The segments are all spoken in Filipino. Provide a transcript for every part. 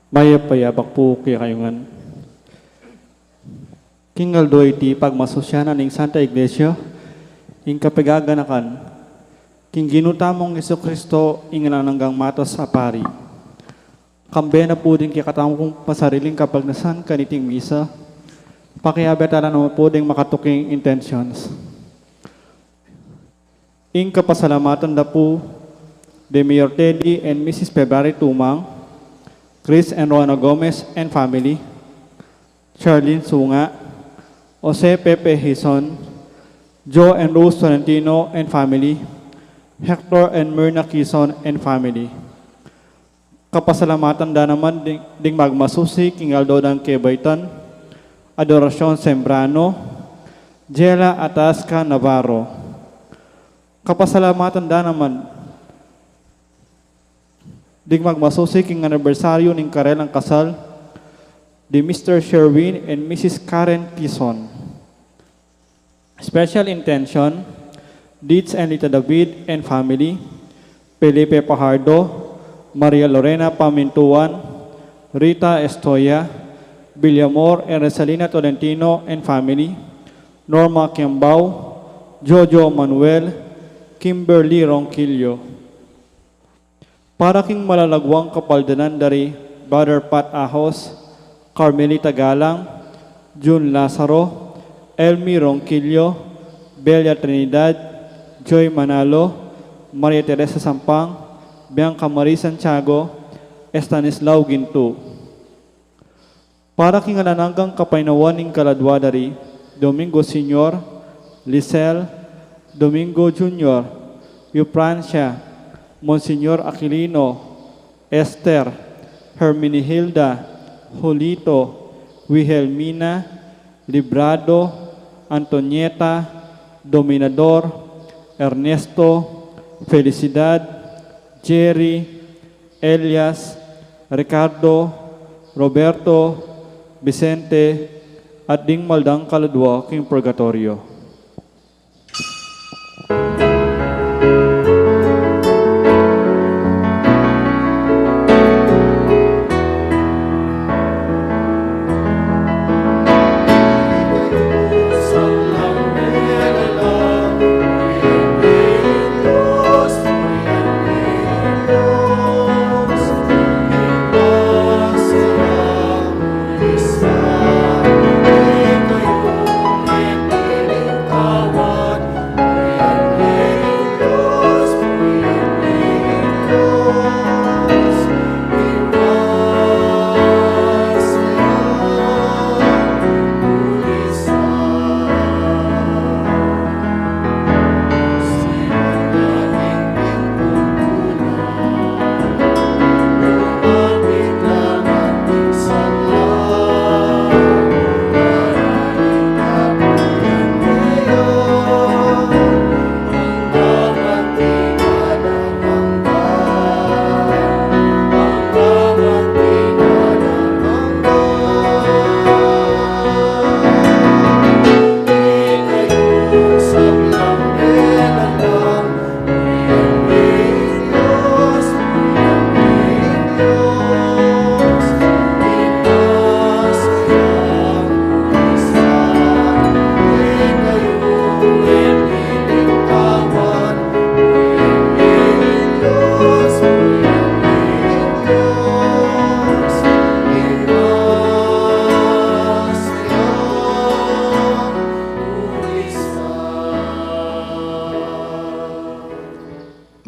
Mayapayabak po kaya kayungan. Kingal do iti pagmasosyana ning Santa Iglesia, ing kapagaganakan, king ginutamong Yesu Kristo ingananggang matos sa pari. Kambe na po din kikatamong pasariling kapag nasan kaniting misa, pakiabetala naman po din makatuking intentions. Ing kapasalamatan na po, de Mayor Teddy and Mrs. February Tumang, Chris and Rona Gomez and family, Charlene Sunga, Jose Pepe Hison, Joe and Rose Tolentino and family, Hector and Myrna Quezon and family. Kapasalamatan da naman ding magmasusi king Aldo ng Kebaytan, Adoracion Sembrano, Jela Atasca Navarro. Kapasalamatan da naman ding magmasusi king anibersaryo ning karelang kasal di Mr. Sherwin and Mrs. Karen Quezon. Special intention, Deeds and Lita David and family, Felipe Pajardo, Maria Lorena Pamintuan, Rita Estoya, Villamor and Rosalina Tolentino and family, Norma Kiambao, Jojo Manuel, Kimberly Ronquillo. Para king malalagwang kapaldanan dari Brother Pat Ahos, Carmelita Galang, June Lazaro, Elmi Ronquillo, Belia Trinidad, Joy Manalo, Maria Teresa Sampang, Bianca Marie Santiago, Estanislao Ginto. Para king alananggang kapainawan ning kaladwa dari Domingo Senior, Lisel, Domingo Junior, Eufrancia, Monsignor Aquilino, Esther, Herminihilda, Julito, Wilhelmina, Librado, Antonieta, Dominador, Ernesto, Felicidad, Jerry, Elias, Ricardo, Roberto, Vicente, at ding maldang kaladwa king purgatorio.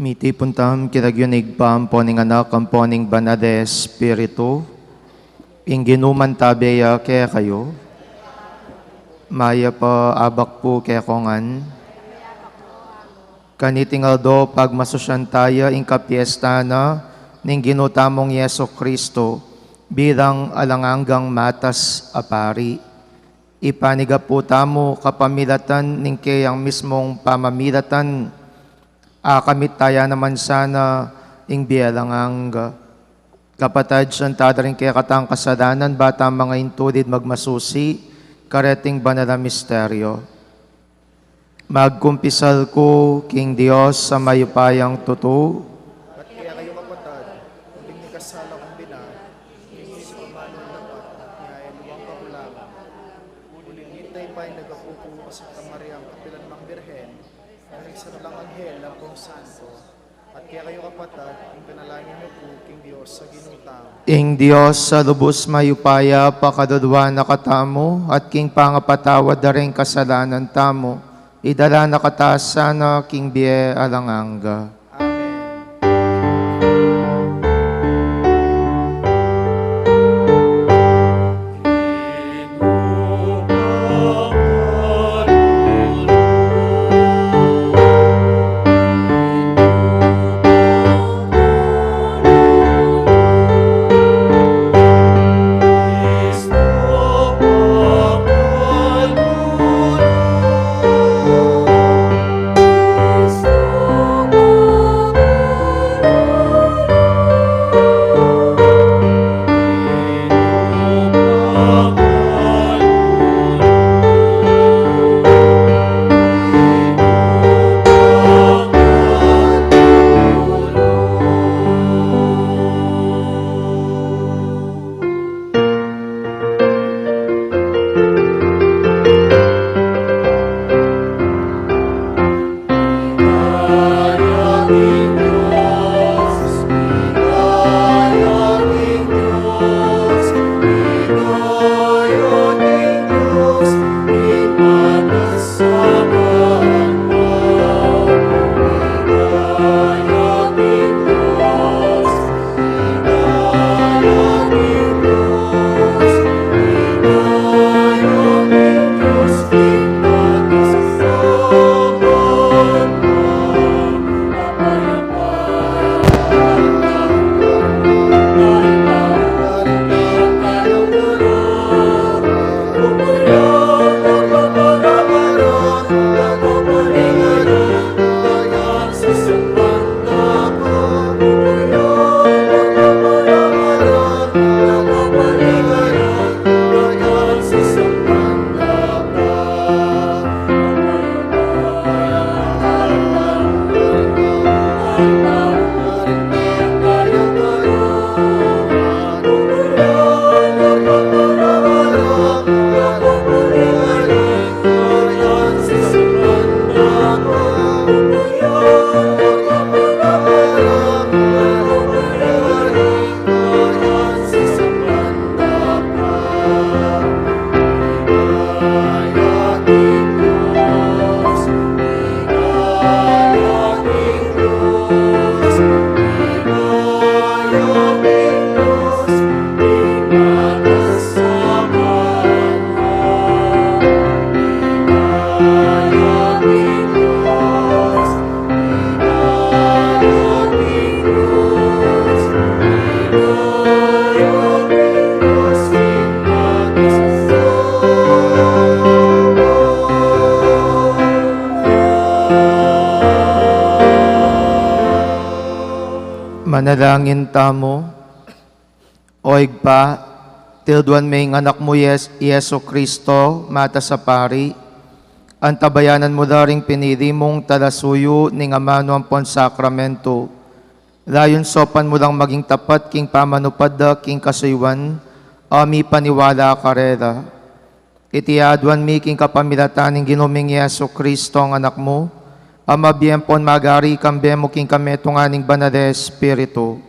Miti puntam kiragyunig pam poning anak ang poning banade espiritu, ingginuman tabeya kaya kayo, maya pa abak po kaya kongan, kanitingal do pagmasosyan tayo ing kapiesta na ning ginutamong Yeso Kristo bilang alanganggang matas apari. Ipaniga po tamo kapamilatan ning kayang mismong pamamilatan kamit taya naman sana ing biyalangang kapatad siyanta rin kaya katang kasadanan bata mga intulid magmasusi kareting banala misteryo. Magkumpisal ko king Dios sa mayupayang tuto. At kaya kayo kapatad, muling ni kasala kong binan, sa Emmanuel dapat at niyaya luwang kakulangan. Ulit-itay pa'y nagapupo sa Maria ang kapilan ng Birhen, ang isang lang anghel ng kong santo, at kaya kayo kapatid, ang panalangin niyo po king Diyos sa ginutang. Ing Dios sa lubos mayupaya, pakadudwa na katamo, at king pangapatawad na rin kasalanan tamo, idala na katasana king biye alanganga. Amen. Manalangin tamo, oig pa, tilduan may anak mo Yeso Kristo, mata sa pari, ang tabayanan mo na ring pinili mong talasuyo ning amano ang pon sakramento. Layon sopan mo lang maging tapat king pamanupad da king kasaywan, ami paniwala karera. Itiadwan mi king kapamilatan ng ginuming Yeso Kristo ang anak mo, ama biyempon magari kambe mo king kametong aning banal Espiritu.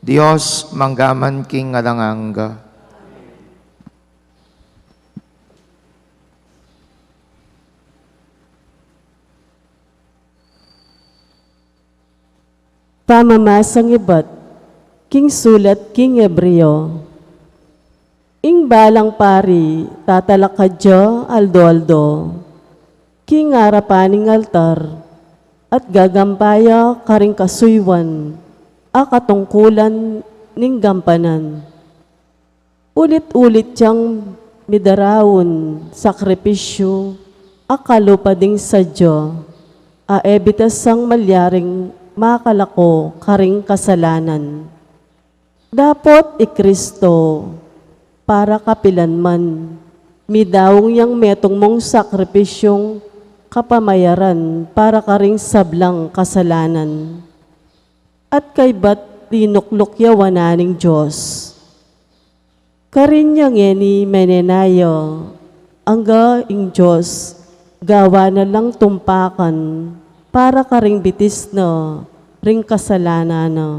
Dios manggaman king alanganga. Pamamasang ibat, king sulat king Ebreo. Ing balang pari, tatalakadyo aldo-aldo, king arapaning altar, at gagampaya karing kasuywan, akatungkulan ning gampanan. Ulit-ulit tiyang midarawon, sakripisyo, akalupading sadyo, aebitas sang malyaring makalako karing kasalanan. Dapot ikristo, para kapilan man, midawong yang metong mong sakripisyong kapamayaran para karing sablang kasalanan. At kay ba't tinuklok yawananing Diyos. Karinya ni Menenayo, angga ing Diyos, gawa na lang tumpakan, para karing bitis na, ring kasalanan na.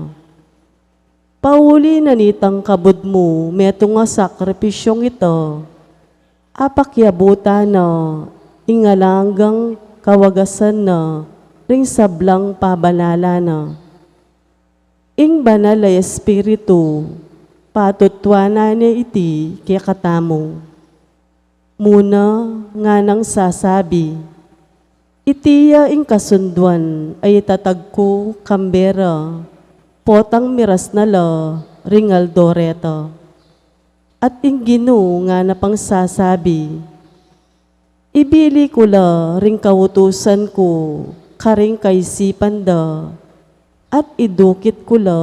Pauli na nitang kabud mo, meto nga sakripisyong ito, apakyabuta na, ingalanggang kawagasan na, ring sablang pabanala na. Ing banal ay espiritu, patutwana niya iti kaya katamo. Muna nga nang sasabi, itiya ing kasunduan ay tatagko kambera, potang miras na la, ringal doreta. At ing Gino nga na pang sasabi, ibili ko la ring kautusan ko, karing kaisipan da, at idukit ko la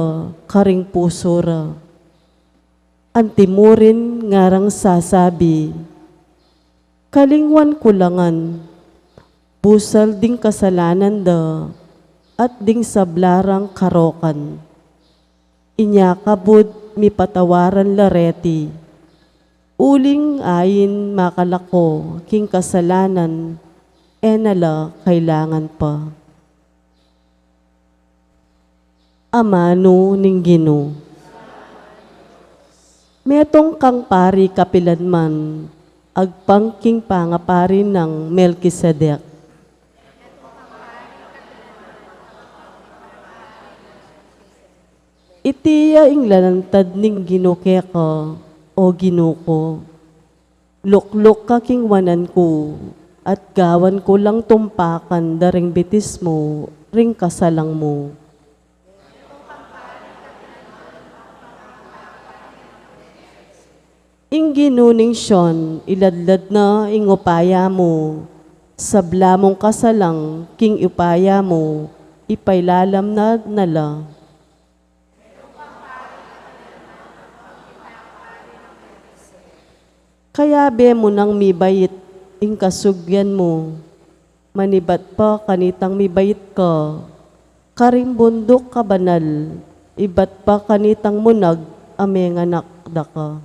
karing pusura. Antimurin ngarang sasabi, kalingwan kulangan, busal ding kasalanan da, at ding sablarang karokan. Inyakabud mi patawaran lareti, uling ayin makalako king kasalanan, enala kailangan pa. Amano ning Gino. Metong kang pari kapilanman, agpangking pangapari ng Melkisedek. Itiya ing lanantad ning ginukeka o ginuko. Lukluk ka king wanan ko, at gawan ko lang tumpakan daring bitis mo, ring kasalang mo. Ing ginuning Siyon, iladlad na ing upaya mo, sabla mong kasalang king upaya mo, ipailalam na nala. Kaya be mo nang mibait, ing kasugyan mo, manibat pa kanitang mibait ka, karing bundok ka banal, ibat pa kanitang munag, ameng anak da ka.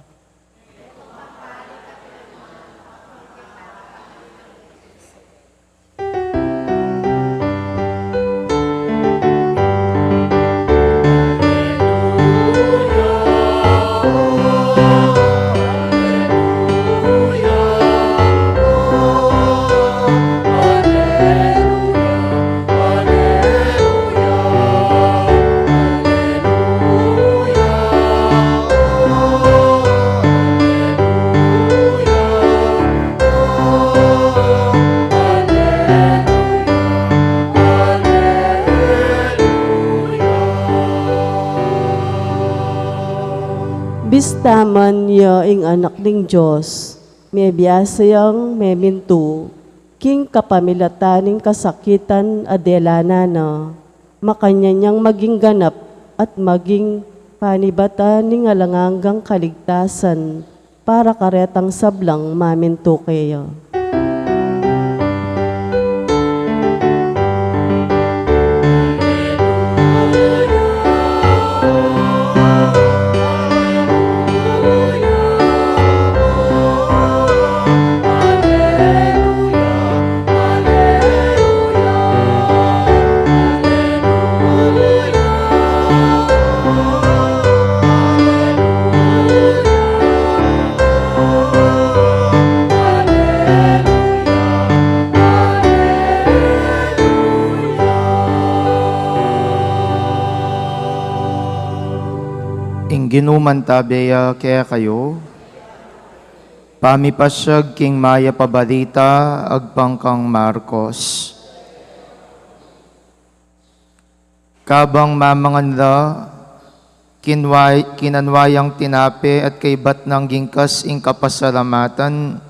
Bistaman ya ing anak ning Diyos, may biyasayang may mintu, king kapamilataning kasakitan adelana na, makanya niyang maging ganap at maging panibata ning alanganggang kaligtasan, para karetang sablang mamintu kayo. Ginuman tabeya kaya kayo, pamipasyag king maya pabalita, agpangkang Marcos. Kabang mamanganda, kinanwayang tinape at kaibat ng gingkas ing kapasalamatan,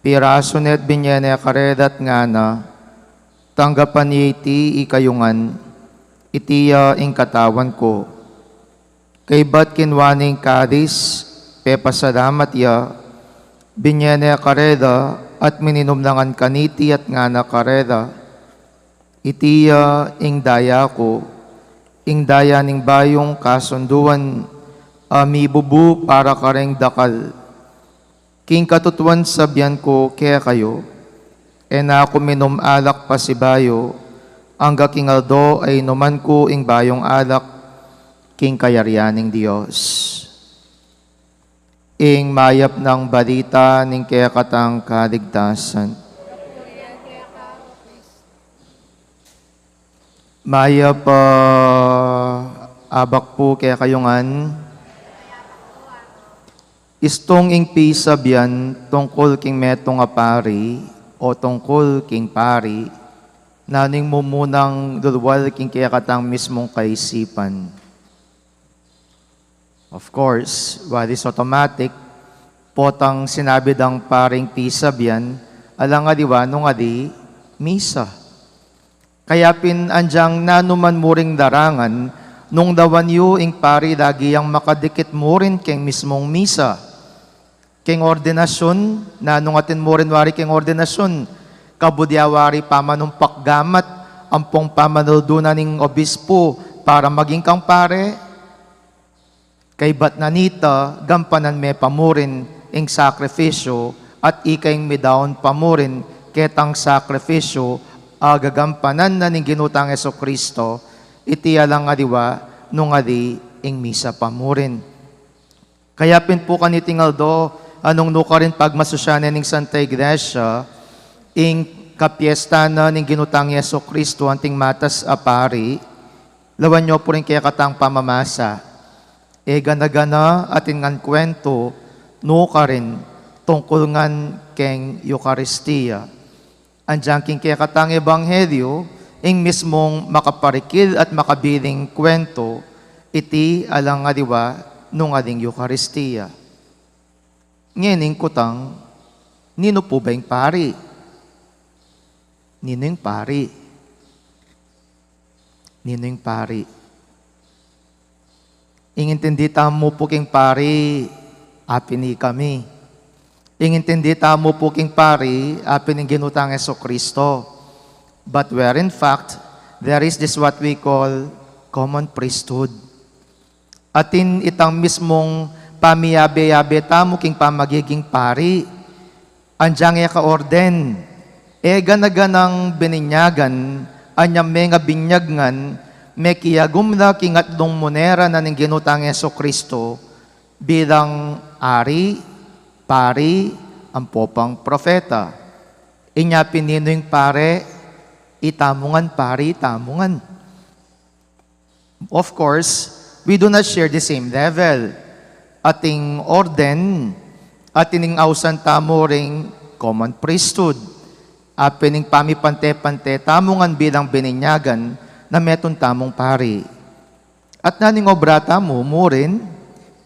piraso net binyene karedat nga na, tanggapan iti ikayungan, itiya ing katawan ko. Kay bat kinwaning kadis, pepasalamat ya, binyene kareda, at mininumlangan kaniti at nga na kareda. Itiya ing daya ko, ing daya ning bayong kasunduan, Amibubu para kareng dakal. King katutuan sabyan ko kaya kayo, na ako minom alak pasibayo, angga king aldo ay numan ko ing bayong alak, king kayarianing Diyos. Ing mayap ng balita ning kaya katang kaligtasan. Mayap abak po kaya kayongan. Istong ing pisabyan tungkol king metong pari o tungkol king pari, naning mumunang dulwal king kaya katang mismong kaisipan. Of course, what is automatic, potang sinabi dang paring pisabyan, alang adiwa nung adi, misa. Kaya pinandyang nanuman muring darangan, nung dawan yu ing pari lagi ang makadikit mo rin keng mismong misa. Keng ordinasyon, nanong atin mo rin wari keng ordinasyon, kabudyawari pamanumpak gamat, ampong pamanudunan ning obispo para maging kang pare, kay bat nanita, gampanan me pamurin ing sakripisyo at ikaing midaon pamurin ketang sakripisyo agagampanan na ning ginutang Jesucristo iti alang adiwa nung adi ing misa pamurin. Kaya pin po kanitingal do anong nuka rin pagmasusyanan ning Santa Iglesia ing kapiesta na ning ginutang Jesucristo anting matas apari lawan nyo po rin kaya katang pamamasa. Gana-gana atin ngan kwento, no ka rin, tungkol ngan keng Eucharistia. Andiyan king kaya katang ebanghelyo, ing mismong makaparikil at makabiling kwento, iti alang nga diwa, nung ading Eucharistia. Ngening kutang, nino po ba yung pari? Nino yung pari? Nino yung pari? Ingintindi tamo po king pari, apini kami. Ingintindi tamo po king pari, apin ng ginutang Jesucristo. But where in fact, there is this what we call common priesthood. Atin itang mismong pamiyabe-yabe tamo king pamagiging pari. Andyang ka orden. Ganaganang bininyagan, anyam nga binyagngan, may kiyagumla kingat dong monera na ng ginutang Jesucristo bilang ari, pari, ang popang profeta. Inya pinino yung pare, itamungan pari, itamungan. Of course, we do not share the same level. Ating orden, ating ausan tamo ring common priesthood. Apining pamipante-pante, tamungan bilang bininyagan, na metong tamong pari. At naning obra tamo mo rin,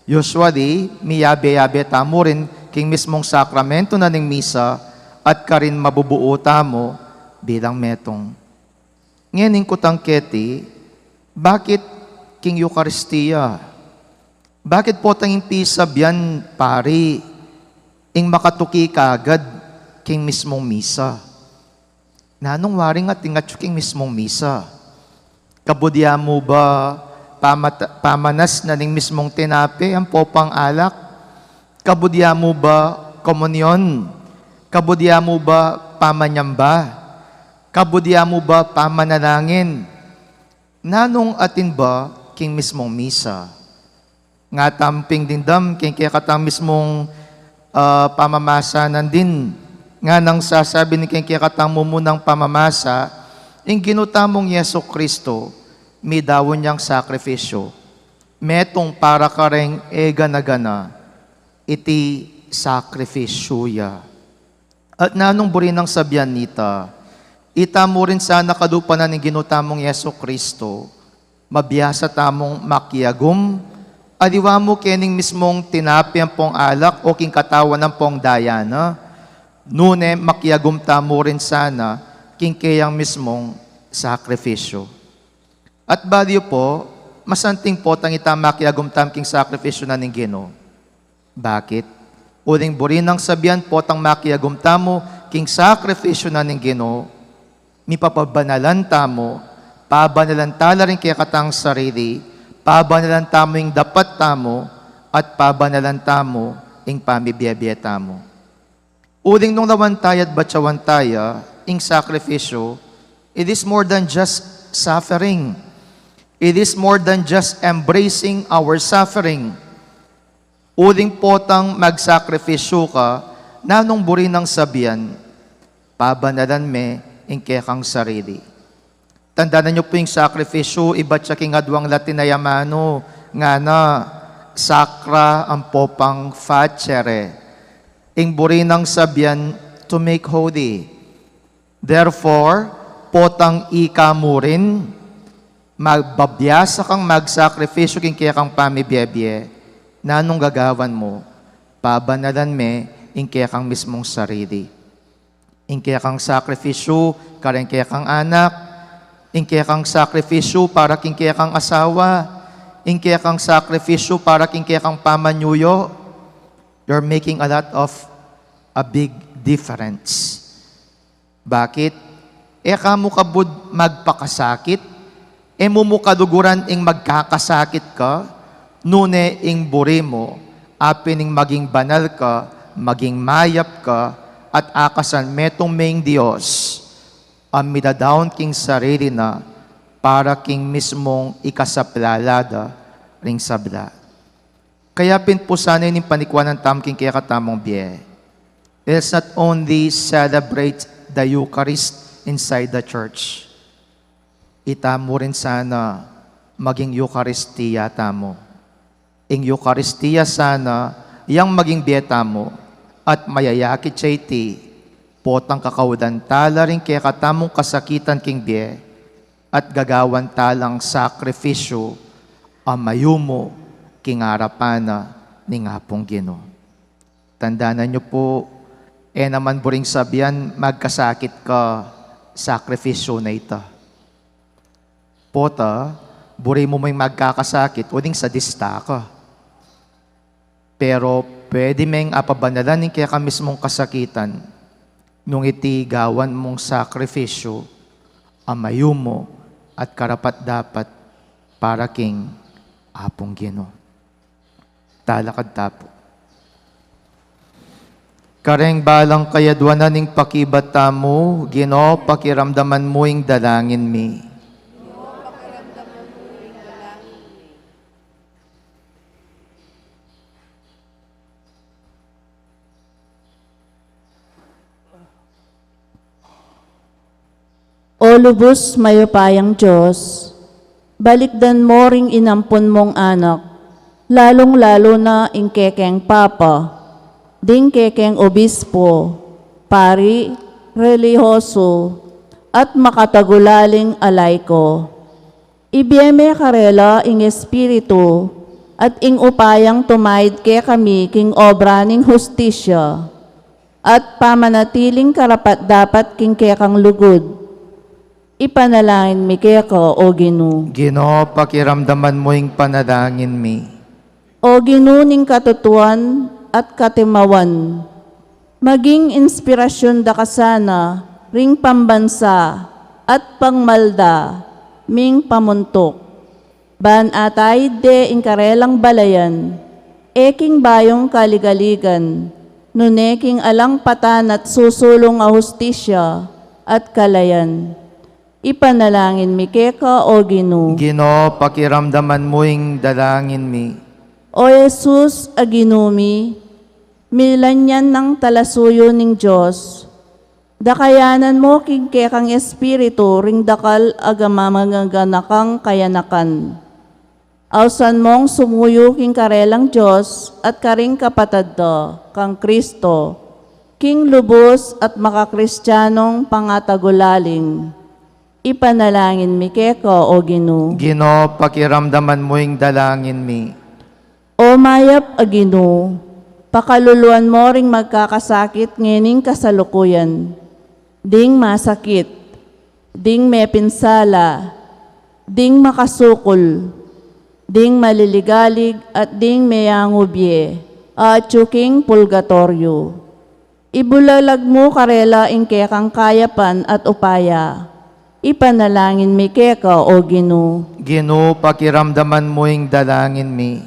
usually, miyabe-yabe tamo rin king mismong sakramento na ning misa at karin mabubuo tamo bilang metong. Ngayon kutang keti, bakit king Eucharistia? Bakit po tanging pisabyan pari ing makatuki kagad king mismong misa? Nanong waring at tingat king mismong misa? Kabudya mo ba pamanas na ning mismong tinapi ang popang alak? Kabudya mo ba komunyon? Kabudya mo ba pamanyamba? Kabudya mo ba pamanalangin? Nanong atin ba king mismong misa? Nga tamping dindam king kaya katang mismong pamamasa nandin. Nga nang sasabi ni king kaya katang mumunang pamamasa, ing ginutamong Jesucristo, may dawon niyang sakripisyo, metong para kareng gana-gana, iti sakripisyoya. At nanong burin ng sabyan nita, ita mo rin sana kadupanan ng ginutamong Jesucristo, mabiyasa tamong makiyagum, aliwa mo kening mismong tinapi ang pong alak o king katawan ng pong dayana, nune makiyagum tamo rin sana, king kayang mismong sakripisyo. At badyo po, masanting po tang itamak tam king sakripisyo na ning Ginoo. Bakit? Uling burin ng sabyan po tang makiyagum tamo king sakripisyo na ning Ginoo, mipapabanalan tamo, pabanalan tala rin kaya katang sarili, pabanalan tamo yung dapat tamo, at pabanalanta mo ing pamibiyabiyeta mo. Uling nung lawantaya at batsawantaya ing sakripisyo, it is more than just suffering. It is more than just embracing our suffering. Uling potang magsakripisyo ka, nanong buri ng sabihan, pabanalan me ing kekang sarili. Tandaan niyo po yung sakripisyo, iba't siya kingadwang latinayamano, nga na, sakra ang popang facere. Ing buri ng sabihan, to make holy. Therefore, potang ika mo rin, magbabiyasa kang magsakripisyo king kaya kang pamibiyebye, na anong gagawan mo, pabanalan me, ing kaya kang mismong sarili. Ing kaya kang sakripisyo, karen kaya kang anak, ing kaya kang sakripisyo para king kaya kang asawa, ing kaya kang sakripisyo para king kaya kang pamanyuyo, you're making a lot of a big difference. Bakit? Kamo kabud magpakasakit, mumukaduguran ing magkakasakit ka, nune ing buri mo, apining maging banal ka, maging mayap ka, at akasan metong maing Diyos, ang midadaon king sarili na, para king mismong ikasaplalada ring sabla. Kaya pinpusanay ning panikwanan tam king kaya katamong biye. Let's not only celebrate the Eucharist inside the church. Itamo rin sana maging Eucharistia tamo. Ing Eucharistia sana, yang maging biyeta mo, at mayayakit siya iti, potang kakaudan tala rin kaya katamong kasakitan king biye, at gagawan talang sakripisyo, amayumo, king arapana, ni ngapong Ginoo. Tandaan niyo po, naman buring sabihan, magkasakit ka, sakripisyo na ito. Pota, buri mo may magkakasakit, uling sadista ka. Pero pwede meng apabanalan ng kaya ka mismong kasakitan, nung iti gawan mong sakripisyo, amayo mo at karapat dapat para king apong Ginoo. Talakad tapo. Kareng balang kayadwanan ning pakibata mo, Ginoo, pakiramdaman mo ing dalangin mi. O lubos mayupayang Diyos, balikdan mo ring inampon mong anak, lalong-lalo na ing kekeng Papa, ding kekeng Obispo, Pari, Relihoso, at makatagulaling alay ko. Ibiyeme karela ing Espiritu, at ing upayang tumaid ke kami king obra ning hustisya, at pamanatiling karapat dapat king kekang lugod. Ipanalangin mi kaya ko, O Ginoo. Ginoo, pakiramdaman mo ing panalangin mi. O Ginoo ning katutuan at katimawan, maging inspirasyon da kasana, ring pambansa at pangmalda, ming pamuntok. Ban atay de ing karelang balayan, eking bayong kaligaligan, nuneking alang patan at susulong a hustisya at kalayan. Ipanalangin mi keka, O Ginoo. Ginoo, pakiramdaman mo ing dalangin mi. O Jesus, a Ginoo mi, milanyan ng talasuyo ning Diyos, dakayanan mo king kekang Espiritu ring dakal agamamanganganakang kayanakan. Ausan mong sumuyo king karelang Diyos at karing kapatad do, kang Kristo, king lubos at makakristyanong pangatagulaling. Ipanalangin mi keko, O Ginoo. Ginoo, pakiramdaman mo ing dalangin mi. O mayap a Ginoo, pakaluluan mo ring magkakasakit ngening kasalukuyan. Ding masakit, ding may pinsala, ding makasukol, ding maliligalig at ding mayangubye, at tsuking pulgatoryo. Ibulalag mo karela ing kekang kayapan at upaya. Ipanalangin mi keka, O Ginoo. Ginoo, pakiramdaman mo ing dalangin mi.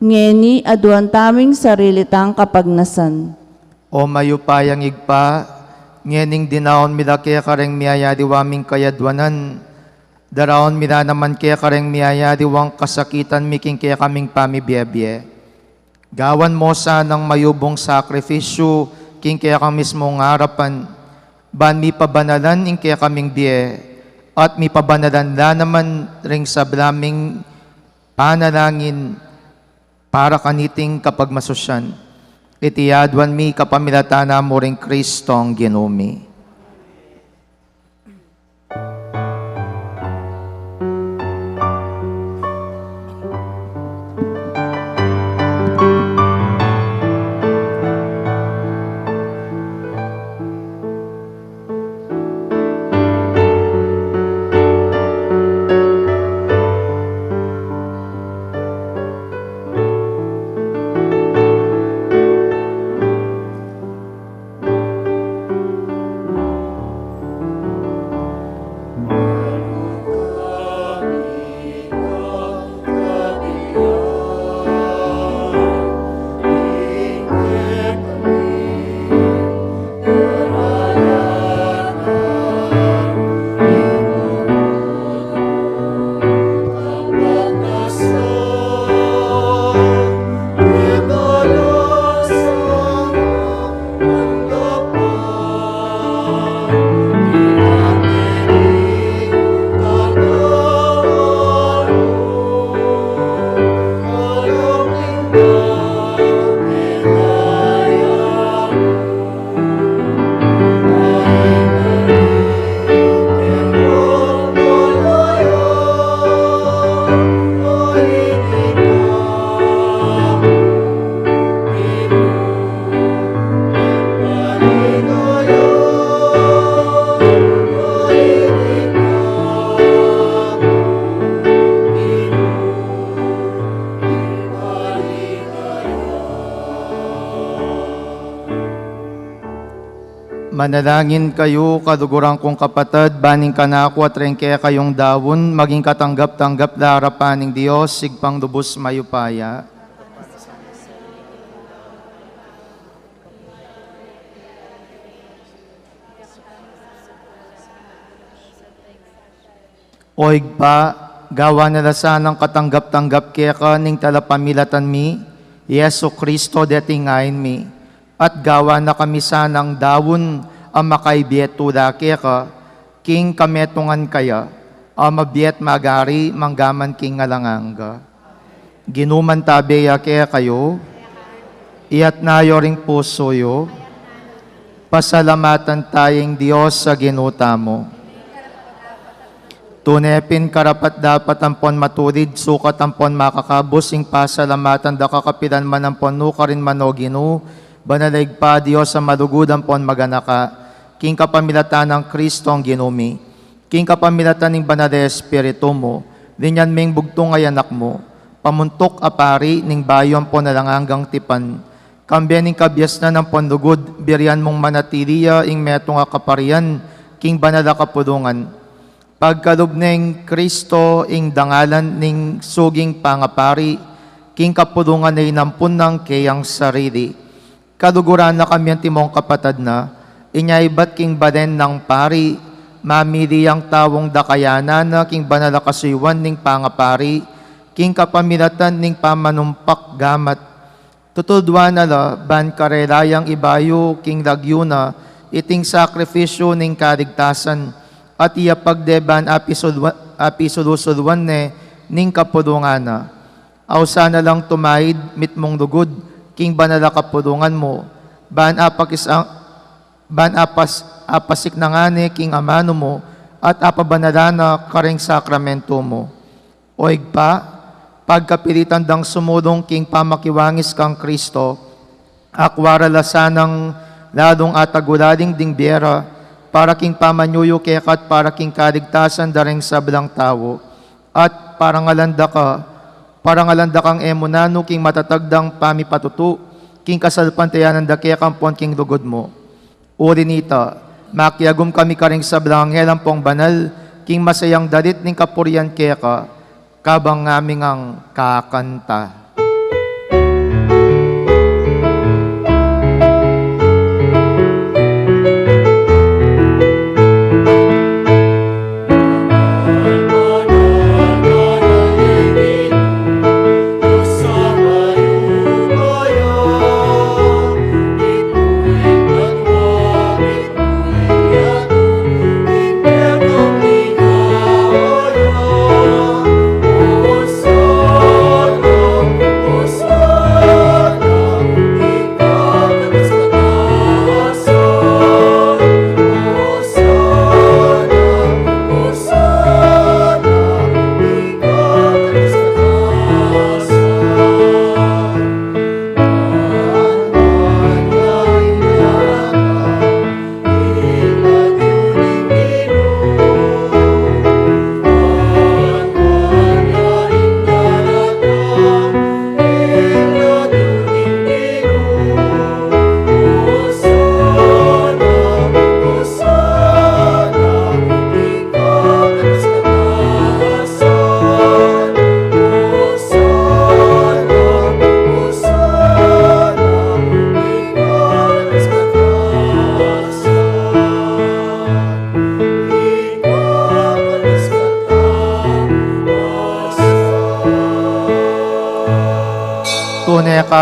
ngeni aduan taming sarili tang kapagnasan. O mayupayang igpa, ngening dinaon mila kaya kareng miyaya diwaming kayadwanan, daraon mila naman kaya kareng miyaya diwang kasakitan miking kaya kaming pamibiyebye. Gawan mo sanang mayubong sakrifisyo, king kaya kang mismong harapan, ban mi pabanalan ing kaya kaming biye, at mi pabanalan na naman ring sa blaming panalangin, para kaniting kapag masusyan. Itiyadwan mi kapamilatana mo ring Kristong ginumi. Manalangin kayo, kaduguran kong kapatid, baning kanako at rin kaya kayong dawon, maging katanggap-tanggap na harapan ng Diyos, sigpang lubos mayupaya. Oig pa, gawa nila sanang katanggap-tanggap kaya ka ning talapamilatan mi, Yesu Kristo detingayin mi, at gawa na kami sanang dawon ang makaibiyeto da kaya ka, king kametungan kaya, ang mabiyet magari manggaman king ngalanganga. Ginuman tabeya kaya kayo, iyat nayo ring puso yo, pasalamatan tayong Diyos sa ginuta mo. Tunepin karapat dapat ampon matulid, sukat ampon makakabos, ing pasalamatan da kakapilan man ampon nukarin manoginu, banalig pa Diyos sa madugud ampon maganaka, king kapamilatan ng Kristo ang ginumi, king kapamilatan ng banal na Espiritu mo, dinyan ming bugtong ay anak mo, pamuntok apari ning bayo ampon nalangangang tipan, kambyan ning kabyas na ng pondugod, biryan mong manatiliya ing metong akaparian, king banal na kapulungan, pagkalog ning Kristo ing dangalan ning suging pangapari, king kapulungan ay nampun ng kayang sarili. Kaduguran na kami ang timong kapatad na, inyaibat king baden ng pari, mamili ang tawong dakayanan na king banal kasuywan ning pangapari, king kapamilatan ning pamanumpak gamat. Tutudwan na la, ban karelayang ibayo king lagyuna, iting sakripisyo ning kaligtasan, at iya pagdeban apisulusulwan ning kapulungan na. Aw sana lang tumaid mitmong lugod, king banala kapulungan mo, ban apasik na nga king amano mo, at apabanalana karing sakramento mo. Oig pa, pagkapilitan dang sumulong king pamakiwangis kang Kristo, akwara lasanang lalong atagulaling dingbiera, para king pamanyuyo kekat, para king kaligtasan daring sablang tao, at parangalanda kang emunano king matatagdang pamipatutu, king kasalpantayanan da kaya kampon king lugod mo. Uri nita, makiagum kami karing sablang helang pong banal, king masayang dalit ning kapurian kaya ka, kabang ngaming ang kakanta.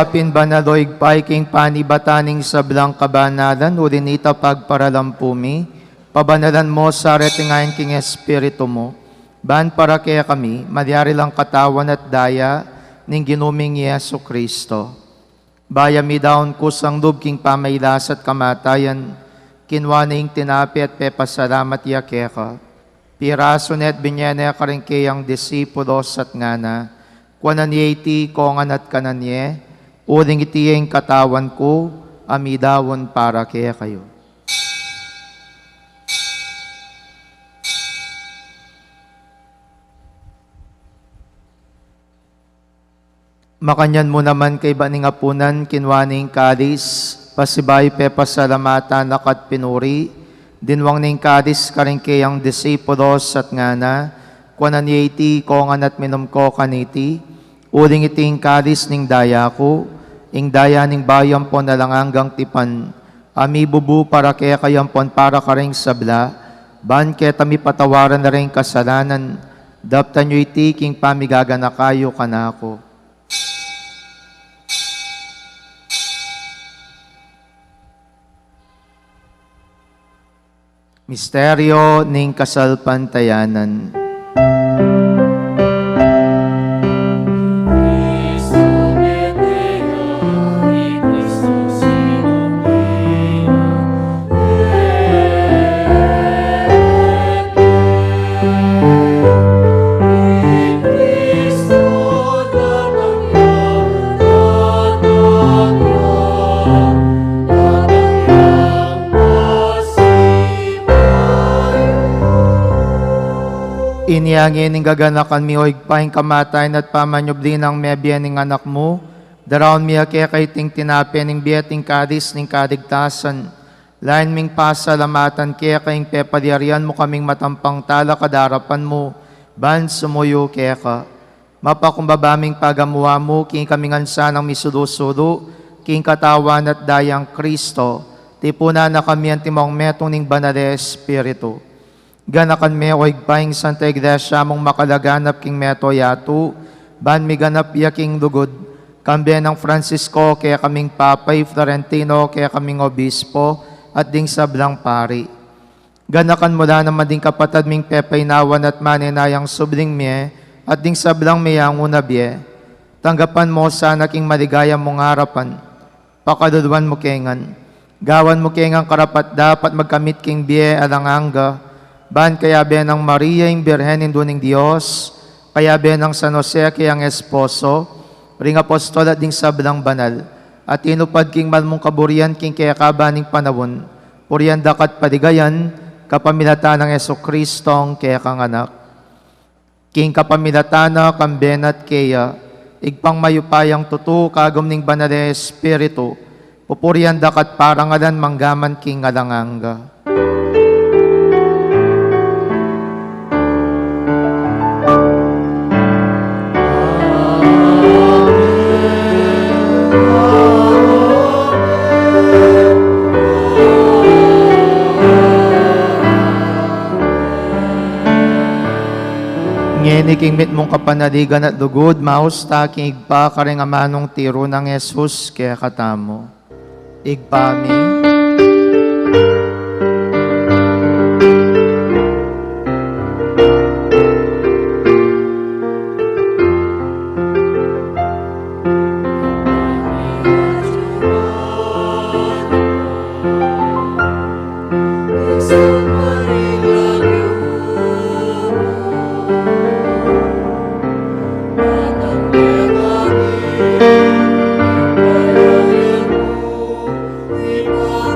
apin banaloig paiking panibataning sablang kabanalan, urinita pagparalampumi, pabanalan mo sa retingayan king Espiritu mo, ban para kaya kami, madyari lang katawan at daya, ning ginuming Yesu Kristo. Bayami daon kusang lub king pamaylas at kamatayan, kinwa na ing tinapi at pepasalamat yakeka. Piraso net binyene karingkeyang disipulos at ngana, kwanan iti kongan at kananye, uling itiyeng katawan ko, amidawon para kaya kayo. Makanyan mo naman kay baning apunan, kinwaning kalis, pasibay pepasalamatan nakat pinuri, dinwang ning kalis karingkeyang disipulos at ngana, kwanan iti kongan at minumko kaniti, uling iting kalis ning daya ko, ing daya ning bayam po na lang hanggang tipan, ami bubu para kaya kayampon para karing sabla, ban kaya tami patawaran na rin kasalanan, daptan nyo iti king pamigagana kayo kanako. Misteryo ning kasalpantayanan. Iniangin ning gaganakan mi oig paing kamatayan at pamanyublin ang mebiyan ning anak mo, daraon mi kaya kay ting tinapi ning biyating kadis ning kadigtasan, lain ming pasalamatan kaya kayong pepadiarian mo kaming matampang tala kadarapan mo, ban sumuyo kaya ka. Mapakumbabaming pagamuha mo, king kaming ansanang misudo-sudo, king katawan at dayang Kristo, tipuna na kami ang timong metong ning banal Espiritu. Ganakan me oig paing Santa Iglesia mong makalaganap king meto yatu, ban mi ganap yaking lugod, kambyan ng Francisco kaya kaming Papay Florentino kaya kaming Obispo at ding sablang pari. Ganakan mula naman ding kapatad ming pepaynawan at maninayang subling me at ding sablang mayang unabye. Tanggapan mo sana king maligaya mong harapan, pakadudwan mo kengan, gawan mo kengang karapat dapat magkamit king biye alanganga, ban kaya ben ng Maria yung Birhen induning Diyos, kaya ben ng San Jose kayang esposo, ring apostol at ding sablang banal, at inupad king malmong kaburian king kaya kabaning panawon, purian dakat padigayan, kapamilatan ng Yesu Kristong kaya kang anak. King kapamilatana kamben at kaya, igpang mayupayang tutu kagom ning banal Espiritu, pupurian dakat parangalan manggaman king alanganga. King mit mong kapanaligan at dugod, maus taking igpa karing amanong tiro ng Jesus kaya katamo. Igpami. Ipa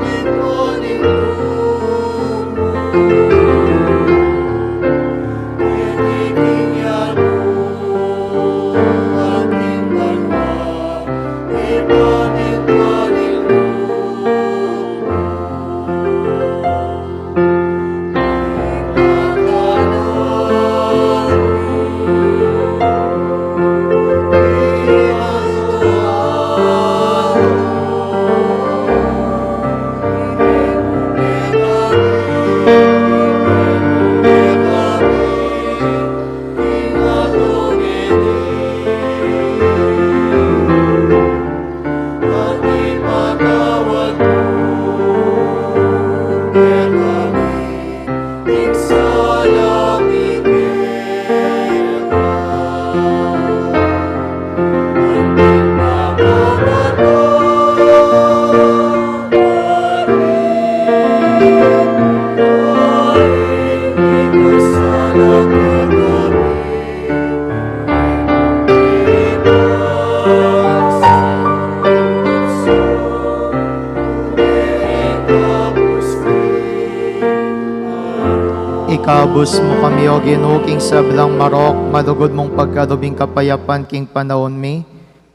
Ikabos mo kami o ginuking sa belang marok, madugod mong pagkadubing kapayapan king panahon mi,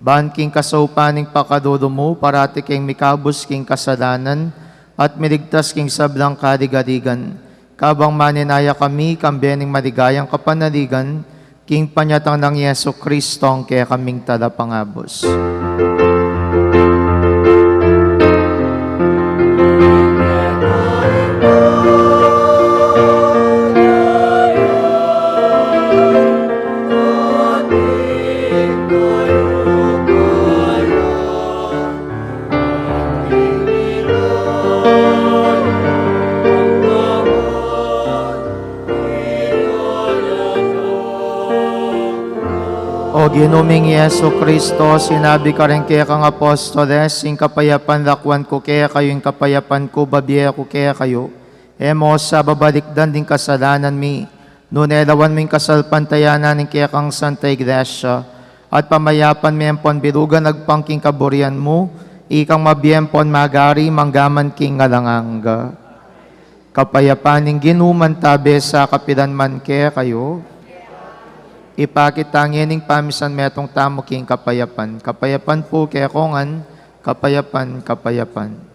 ban king kasaupaning pakadudo mo, parati king mikabos king kasalanan, at miligtas king sablang kadigadigan. Kabang maninaya kami, kambening maligayang kapanaligan, king panyatang ng Yeso Kristong kaya kaming talapangabos. O ginuming Yeso Kristo, sinabi ka rin kaya kang apostoles, ing kapayapan lakwan ko kaya kayo, ing kapayapan ko babiya ko kaya kayo. Emo sa babalikdan din kasalanan mi, nunelawan mo ing kasalpantayanan ing kaya kang Santa Iglesia, at pamayapan mi empon birugan nagpangking kaburian mo, ikang mabiyempon magari manggaman king ngalanganga. Kapayapan ing ginuman tabi sa kapilan man kaya kayo, ipakitangin ning pamisan metong tamo king kapayapan. Kapayapan po kaya kongan, kapayapan, kapayapan.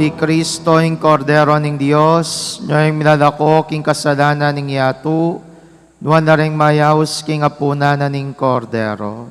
I Kristo ing Kordero ning Dios, nyo'y milalako king kasalanan ning yatu, nuwan na ring mayaws king apuna na ning Kordero.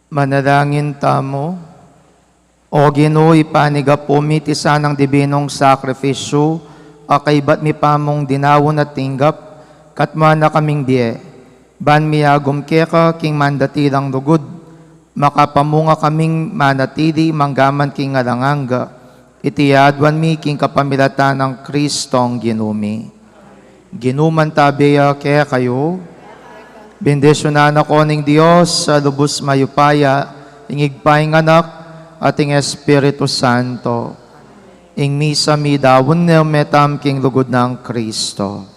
Manalangin tamo. O Ginoo, ipaniga po mitisan ng dibinong sakripisyo, akay ba't mi pamong dinawon at tinggap, katma na kaming biye. Ban miyagom keka king mandatilang lugod, makapamunga kaming manatili manggaman king alanganga, itiyadwan mi king kapamilatan ng Kristong ginumi. Ginuman tabiya kaya kayo, bendisyonan ako ning Diyos sa lubos mayupaya, ingigpaing anak, ating Espiritu Santo, ing misa mi dawon metam king lugod ng Kristo.